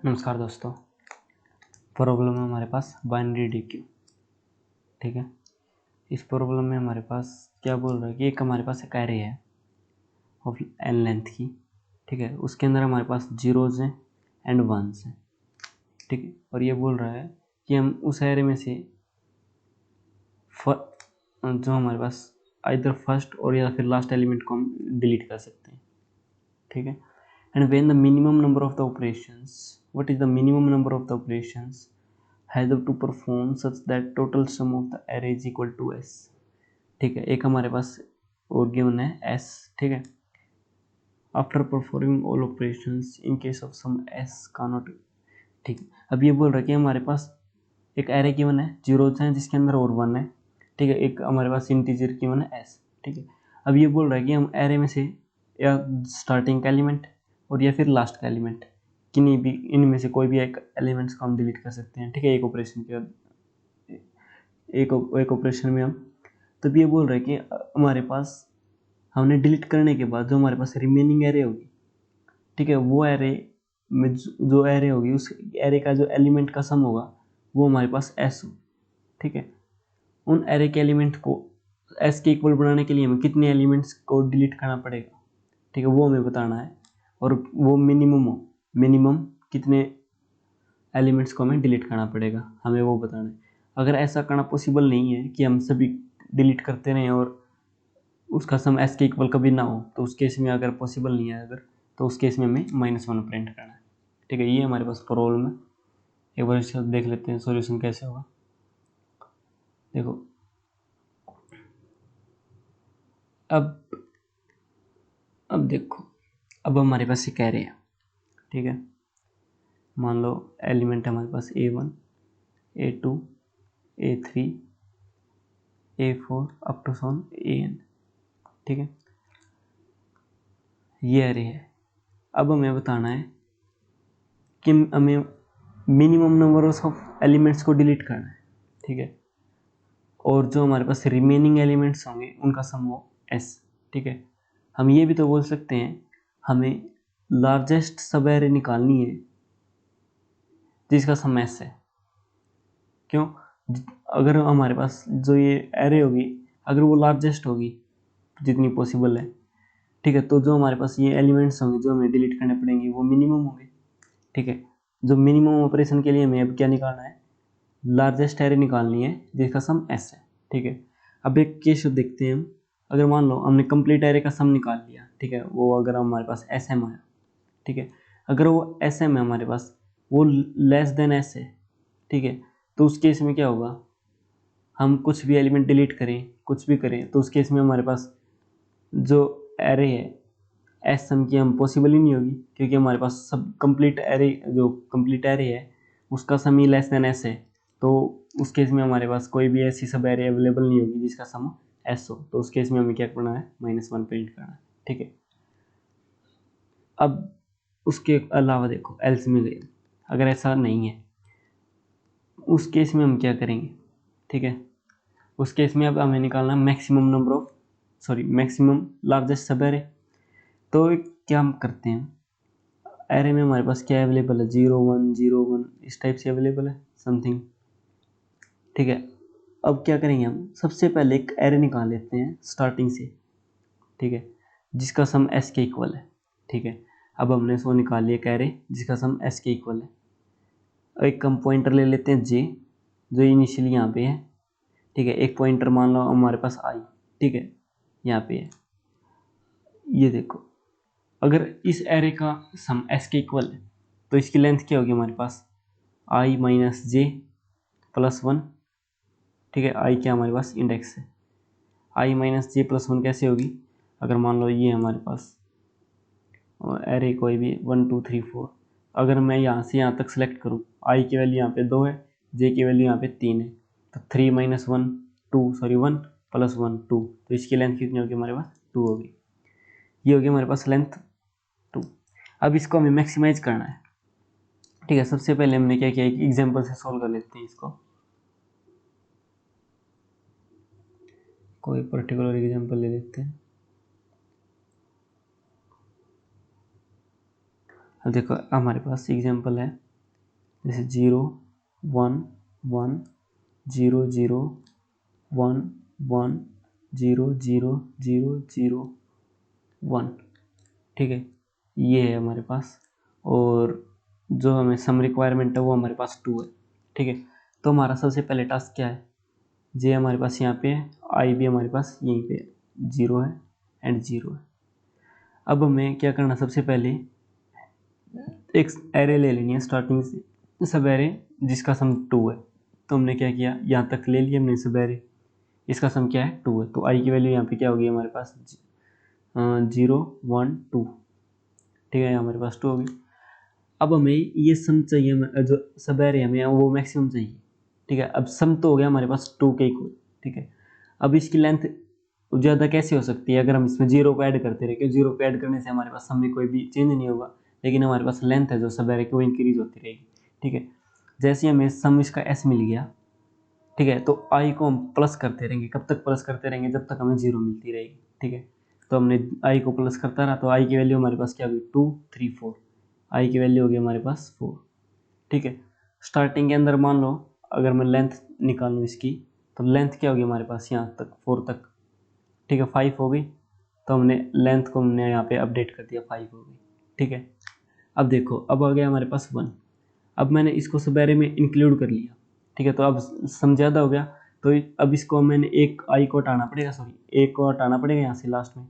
नमस्कार दोस्तों। प्रॉब्लम है हमारे पास बाइनरी डीक्यू। ठीक है, इस प्रॉब्लम में हमारे पास क्या बोल रहा है कि एक हमारे पास एक एरे है ऑफ एन लेंथ की। ठीक है, उसके अंदर हमारे पास जीरोज हैं एंड वंस हैं। ठीक है, और ये बोल रहा है कि हम उस एरे में से जो हमारे पास आइदर फर्स्ट और या फिर लास्ट एलिमेंट को हम डिलीट कर सकते हैं। ठीक है, and when the minimum number of the operations, what is the minimum number of the operations has to perform such that total sum of the array is equal to s। ठीक है, एक हमारे पास और गिवन है s। ठीक है, after performing all operations in case of some s का not. ठीक है, अब ये बोल रहा है कि हमारे पास एक एरे गिवन है, जीरोज हैं जिसके अंदर और वन है। ठीक है, एक हमारे पास इंटीजर गिवन है s। ठीक है, अब ये बोल रहा है कि हम एरे में से या स्टार्टिंग का एलिमेंट और या फिर लास्ट का एलिमेंट किन्हीं भी इनमें से कोई भी एक एलिमेंट्स को हम डिलीट कर सकते हैं। ठीक है, एक ऑपरेशन के एक ऑपरेशन में हम तब ये बोल रहे हैं कि हमारे पास हमने डिलीट करने के बाद जो हमारे पास रिमेनिंग एरे होगी, ठीक है, वो एरे में जो एरे होगी उस एरे का जो एलिमेंट का सम होगा वो हमारे पास एस हो। ठीक है, उन एरे के एलिमेंट को एस के इक्वल बनाने के लिए हमें कितने एलिमेंट्स को डिलीट करना पड़ेगा, ठीक है, वो हमें बताना है। और वो मिनिमम हो, मिनिमम कितने एलिमेंट्स को हमें डिलीट करना पड़ेगा, हमें वो बताना है। अगर ऐसा करना पॉसिबल नहीं है कि हम सभी डिलीट करते रहें और उसका सम एस के इक्वल कभी ना हो, तो उस केस में अगर पॉसिबल नहीं है अगर, तो उस केस में हमें -1 प्रिंट करना है। ठीक है, ये हमारे पास प्रॉब्लम है। एक बार इसका देख लेते हैं सॉल्यूशन कैसे होगा। देखो, अब देखो, अब हमारे पास एक एरे है। ठीक है, मान लो एलिमेंट है हमारे पास A1 A2 A3 A4 up to सॉन AN। ठीक है, ये एरे है। अब हमें बताना है कि हमें मिनिमम नंबर ऑफ एलिमेंट्स को डिलीट करना है। ठीक है, और जो हमारे पास रिमेनिंग एलिमेंट्स होंगे उनका सम हो S। ठीक है, हम ये भी तो बोल सकते हैं हमें लार्जेस्ट सब एरे निकालनी है जिसका सम S है। क्यों? अगर हमारे पास जो ये एरे होगी अगर वो लार्जेस्ट होगी जितनी पॉसिबल है, ठीक है, तो जो हमारे पास ये एलिमेंट्स होंगे जो हमें डिलीट करने पड़ेंगे वो मिनिमम होंगे। ठीक है, जो मिनिमम ऑपरेशन के लिए हमें अब क्या निकालना है, लार्जेस्ट एरे निकालनी है जिसका सम S है। ठीक है, अब एक केस देखते हैं हम। अगर मान लो हमने कंप्लीट एरे का सम निकाल लिया, ठीक है, वो अगर हमारे पास SM आया, ठीक है, अगर वो SM है हमारे पास, वो लेस देन S है, ठीक है, तो उस केस में क्या होगा, हम कुछ भी एलिमेंट डिलीट करें कुछ भी करें तो उस केस में हमारे पास जो एरे है एस सम की हम पॉसिबल ही नहीं होगी, क्योंकि हमारे पास सब कंप्लीट एरे, जो कंप्लीट एरे है उसका सम ही लेस देन एस है। तो उस केस में हमारे पास कोई भी ऐसी सब एरे अवेलेबल नहीं होगी जिसका सम एस हो, तो उस केस में हमें क्या करना है, -1 प्रिंट करना है। ठीक है, अब उसके अलावा देखो एल्स में गए, अगर ऐसा नहीं है उस केस में हम क्या करेंगे। ठीक है, उस केस में अब हमें निकालना maximum number of maximum largest सब एरे। तो क्या हम करते हैं, एरे में हमारे पास क्या अवेलेबल है, 0 1 0 1 इस टाइप से अवेलेबल है समथिंग। ठीक है, अब क्या करेंगे, हम सबसे पहले एक एरे निकाल लेते हैं स्टार्टिंग से। ठीक है, जिसका सम S के इक्वल है। ठीक है, अब हमने इसको निकाल लिया एक एरे जिसका सम S के इक्वल है। एक हम पॉइंटर ले लेते हैं J, जो इनिशियली यहाँ पे है। ठीक है, एक पॉइंटर मान लो हमारे पास I, ठीक है, यहाँ पे है। ये देखो, अगर इस एरे का सम S के इक्वल है तो इसकी लेंथ क्या होगी हमारे पास, I - J + 1। ठीक है, I क्या हमारे पास इंडेक्स है, I - J + 1 कैसे होगी, अगर मान लो ये हमारे पास एरे कोई भी 1 2 3 4, अगर मैं यहाँ से यहाँ तक सेलेक्ट करूँ, I की वैल्यू यहाँ पे 2 है, J की वैल्यू यहाँ पे 3 है, तो 3 - 1 2 1 + 1 2, तो इसकी लेंथ कितनी होगी हमारे पास, 2 होगी। ये होगी हमारे पास लेंथ 2। अब इसको हमें मैक्सिमाइज करना है। ठीक है, सबसे पहले हमने क्या किया, एक एग्जांपल से सॉल्व कर लेते हैं इसको। कोई पर्टिकुलर एग्जांपल ले लेते हैं। अब देखो हमारे पास एग्जांपल है जैसे 0 1 1 0 0 1 1 0 0 0 0 1, ठीक है, ये है हमारे पास। और जो हमें सम रिक्वायरमेंट है वो हमारे पास 2 है, ठीक है। तो हमारा सबसे पहले टास्क क्या है, जे हमारे पास यहाँ पे है, आई भी हमारे पास यहीं पे 0 है एंड 0 है। अब हमें क्या करना, सबसे पहले एक एरे ले लेनी है स्टार्टिंग से, सब एरे जिसका सम 2 है। तो हमने क्या किया, यहाँ तक ले लिया हमने सब एरे, इसका सम क्या है 2 है। तो आई की वैल्यू यहाँ पे क्या होगी हमारे पास 0 1 2, ठीक है, हमारे पास 2 होगी। अब हमें ये सम चाहिए, जो सब एरे हमें वो मैक्सिमम चाहिए, ठीक है। अब सम तो हो गया हमारे पास 2 के इक्वल, ठीक है। अब इसकी लेंथ ज़्यादा कैसे हो सकती है, अगर हम इसमें 0 को ऐड करते रहे, क्योंकि 0 को ऐड करने से हमारे पास सम में कोई भी चेंज नहीं होगा, लेकिन हमारे पास लेंथ है जो सब एरे की वो इंक्रीज होती रहेगी, ठीक है। जैसे हमें सम इसका एस मिल गया, ठीक है, तो आई को हम प्लस करते रहेंगे, कब तक प्लस करते रहेंगे, जब तक हमें 0 मिलती रहेगी, ठीक है। तो हमने आई को प्लस करता रहा, तो आई की वैल्यू हमारे पास क्या होगी 2 3 4, आई की वैल्यू होगी हमारे पास 4, ठीक है। स्टार्टिंग के अंदर मान लो अगर मैं लेंथ निकालूँ इसकी, तो लेंथ क्या होगी हमारे पास यहाँ तक 4 तक, ठीक है, 5 हो गई। तो हमने लेंथ को हमने यहाँ पे अपडेट कर दिया, 5 हो गई, ठीक है। अब देखो, अब आ गया हमारे पास 1। अब मैंने इसको सब एरे में इंक्लूड कर लिया, ठीक है। तो अब सम ज़्यादा हो गया, तो अब इसको मैंने एक आई को हटाना पड़ेगा, सॉरी एक को हटाना पड़ेगा यहाँ से लास्ट में।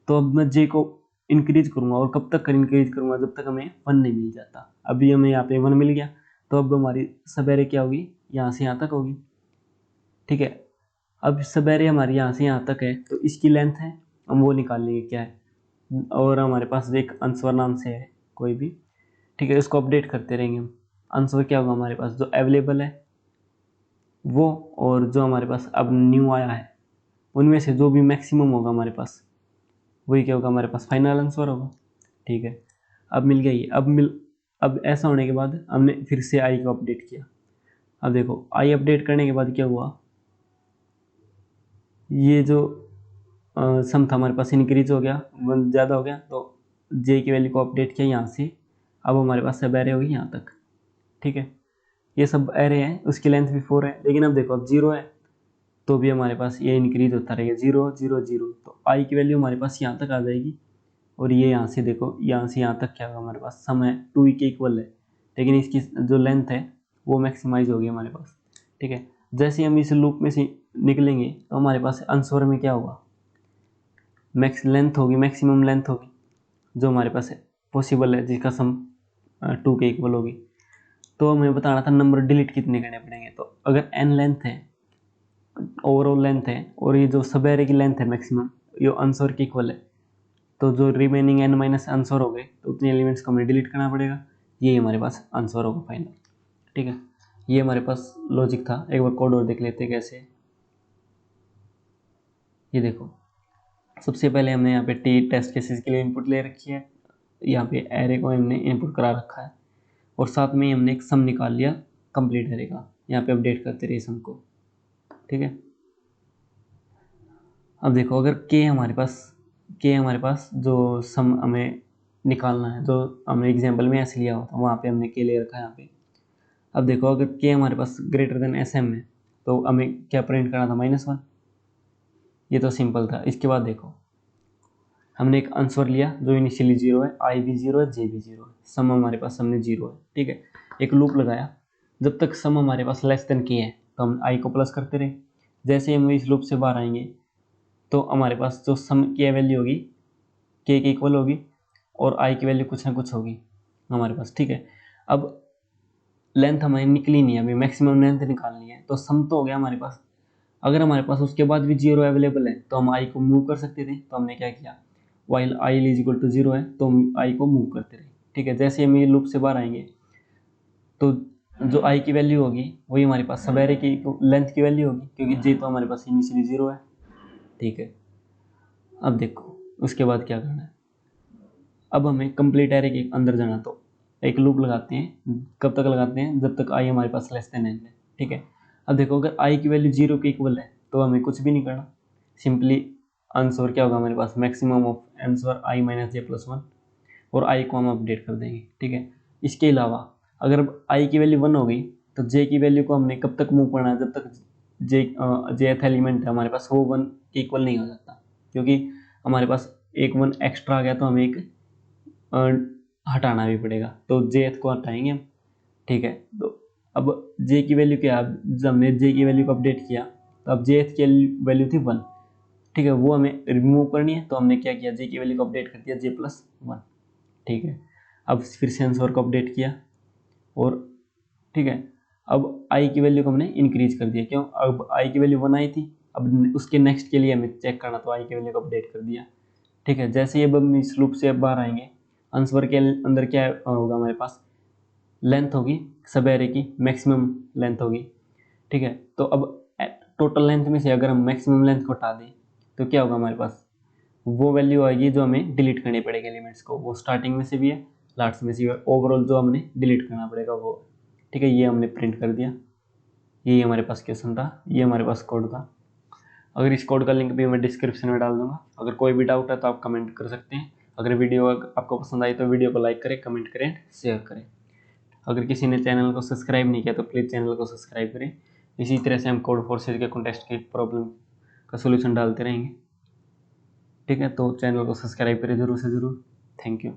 तो अब मैं जे को इंक्रीज करूँगा, और कब तक इंक्रीज करूँगा, जब तक हमें 1 नहीं मिल जाता। अभी हमें यहाँ पे 1 मिल गया, तो अब हमारी सब एरे क्या होगी, यहाँ से यहाँ तक होगी, ठीक है। अब सब एरे हमारी यहाँ से यहाँ तक है, तो इसकी लेंथ है, हम वो निकाल लेंगे क्या है। और हमारे पास एक आंसर नाम से है कोई भी, ठीक है, इसको अपडेट करते रहेंगे हम। आंसर क्या होगा हमारे पास, जो अवेलेबल है वो, और जो हमारे पास अब न्यू आया है उनमें से जो भी मैक्सिमम होगा हमारे पास, वही क्या होगा हमारे पास फाइनल आंसर होगा, ठीक है। अब मिल गया ये। अब ऐसा होने के बाद हमने फिर से आई को अपडेट किया। अब देखो, आई अपडेट करने के बाद क्या हुआ, ये जो सम था हमारे पास इंक्रीज हो गया, 1 ज़्यादा हो गया, तो जे की वैल्यू को अपडेट किया यहाँ से। अब हमारे पास सब एरे होगी यहाँ तक, ठीक है। ये सब एरे है, उसकी लेंथ भी 4 है, लेकिन अब देखो अब 0 है, तो भी हमारे पास ये इंक्रीज होता रहेगा 0 0 0। तो आई की वैल्यू हमारे पास यहाँ तक आ जाएगी, और ये यहाँ से देखो, यहाँ से यहाँ तक क्या होगा हमारे पास, सम है 2 के इक्वल है, लेकिन इसकी जो लेंथ है वो मैक्सिमाइज होगी हमारे पास, ठीक है। जैसे हम इस लूप में से निकलेंगे, तो हमारे पास आंसर में क्या होगा, मैक्स लेंथ होगी, मैक्सिमम लेंथ होगी जो हमारे पास है पॉसिबल है, जिसका सम 2 के इक्वल होगी। तो हमें बताना था नंबर डिलीट कितने करने पड़ेंगे। तो अगर n लेंथ है, ओवरऑल लेंथ है, और ये जो सब एरे की लेंथ है मैक्सिमम, ये आंसर के इक्वल है, तो जो रिमेनिंग n माइनस आंसर हो गए, तो उतने एलिमेंट्स को हमें डिलीट करना पड़ेगा। यही हमारे पास आंसर होगा फाइनल, ठीक है। ये हमारे पास लॉजिक था। एक बार कोड और देख लेते हैं कैसे। ये देखो, सबसे पहले हमने यहाँ पे टी टेस्ट केसेस के लिए इनपुट ले रखी है, यहाँ पे एरे को हमने इनपुट करा रखा है, और साथ में हमने एक सम निकाल लिया कंप्लीट एरे का, यहाँ पे अपडेट करते रहे सम को, ठीक है। अब देखो, अगर के हमारे पास जो सम हमें निकालना है, जो हमने एग्जाम्पल में ऐसे लिया होता, वहाँ पे हमने के ले रखा है यहाँ पे। अब देखो, अगर के हमारे पास ग्रेटर देन एस एम है, तो हमें क्या प्रिंट करना था, -1। ये तो सिंपल था। इसके बाद देखो, हमने एक आंसर लिया जो इनिशियली 0 है, आई भी 0 है, जे भी 0 है, सम हमारे पास सामने 0 है, ठीक है। एक लूप लगाया, जब तक सम हमारे पास लेस देन के है, तो हम आई को प्लस करते रहे। जैसे हम इस लूप से बाहर आएंगे, तो हमारे पास जो सम की वैल्यू होगी के इक्वल होगी, और आई की वैल्यू कुछ ना कुछ होगी हमारे पास, ठीक है। अब लेंथ हमारी निकली नहीं है, अभी मैक्सिमम लेंथ निकालनी है, तो सम तो हो गया हमारे पास। अगर हमारे पास उसके बाद भी 0 अवेलेबल है, तो हम आई को मूव कर सकते थे। तो हमने क्या किया, while I is equal to 0 है, तो हम आई को मूव करते रहे, ठीक है। जैसे हम ये लूप से बाहर आएंगे, तो जो आई की वैल्यू होगी वही हमारे पास सब एरे की लेंथ की वैल्यू होगी, क्योंकि जे तो हमारे पास इनिशियली 0 है, ठीक है। अब देखो, उसके बाद क्या करना है, अब हमें कंप्लीट एरे के अंदर जाना। तो एक लूप लगाते हैं, कब तक लगाते हैं, जब तक आई हमारे पास लेस देन n है, ठीक है। अब देखो, अगर आई की वैल्यू 0 के इक्वल है, तो हमें कुछ भी नहीं करना, सिंपली आंसर क्या होगा हमारे पास, maximum of answer I minus J plus 1, और आई को हम अपडेट कर देंगे, ठीक है। इसके अलावा अगर आई की वैल्यू 1 हो गई तो जे की वैल्यू को हमने कब तक मूव करना है, जब तक जेथ एलिमेंट है हमारे पास वो 1 के इक्वल नहीं हो जाता, क्योंकि हमारे पास एक 1 एक्स्ट्रा आ गया तो हमें एक हटाना भी पड़ेगा, तो जेथ को हटाएंगे हम। ठीक है, तो अब जे की वैल्यू क्या, जब हमने जे की वैल्यू को अपडेट किया तो अब जेथ की वैल्यू थी 1। ठीक है, वो हमें रिमूव करनी है, तो हमने क्या किया, जे की वैल्यू को अपडेट कर दिया J+1। ठीक है, अब फिर से आंसर को अपडेट किया और ठीक है, अब आई की वैल्यू को हमने इंक्रीज कर दिया, क्यों, अब आई की वैल्यू 1 आई थी, अब उसके नेक्स्ट के लिए हमें चेक करना, तो आई की वैल्यू को अपडेट कर दिया। ठीक है, जैसे ही अब हम इस लूप से अब बाहर आएंगे, आंसर के अंदर क्या होगा हमारे पास, लेंथ होगी सब एरे की, मैक्सिमम लेंथ होगी। ठीक है, तो अब टोटल लेंथ में से अगर हम मैक्सिमम लेंथ को हटा दें तो क्या होगा हमारे पास, वो वैल्यू आएगी जो हमें डिलीट करनी पड़ेगी एलिमेंट्स को, वो स्टार्टिंग में से भी है लास्ट में से भी है, ओवरऑल जो हमने डिलीट करना पड़ेगा वो। ठीक है, ये हमने प्रिंट कर दिया, यही हमारे पास क्वेश्चन था, ये हमारे पास कोड था। अगर इस कोड का लिंक भी मैं डिस्क्रिप्शन में डाल दूंगा, अगर कोई भी डाउट है तो आप कमेंट कर सकते हैं। अगर वीडियो आपको पसंद आई तो वीडियो को लाइक करें, कमेंट करें, शेयर करें। अगर किसी ने चैनल को सब्सक्राइब नहीं किया तो प्लीज़ चैनल को सब्सक्राइब करें। इसी तरह से हम कोड फोर्सेज के कॉन्टेस्ट की प्रॉब्लम का सोल्यूशन डालते रहेंगे। ठीक है, तो चैनल को सब्सक्राइब करें ज़रूर से ज़रूर। Thank you.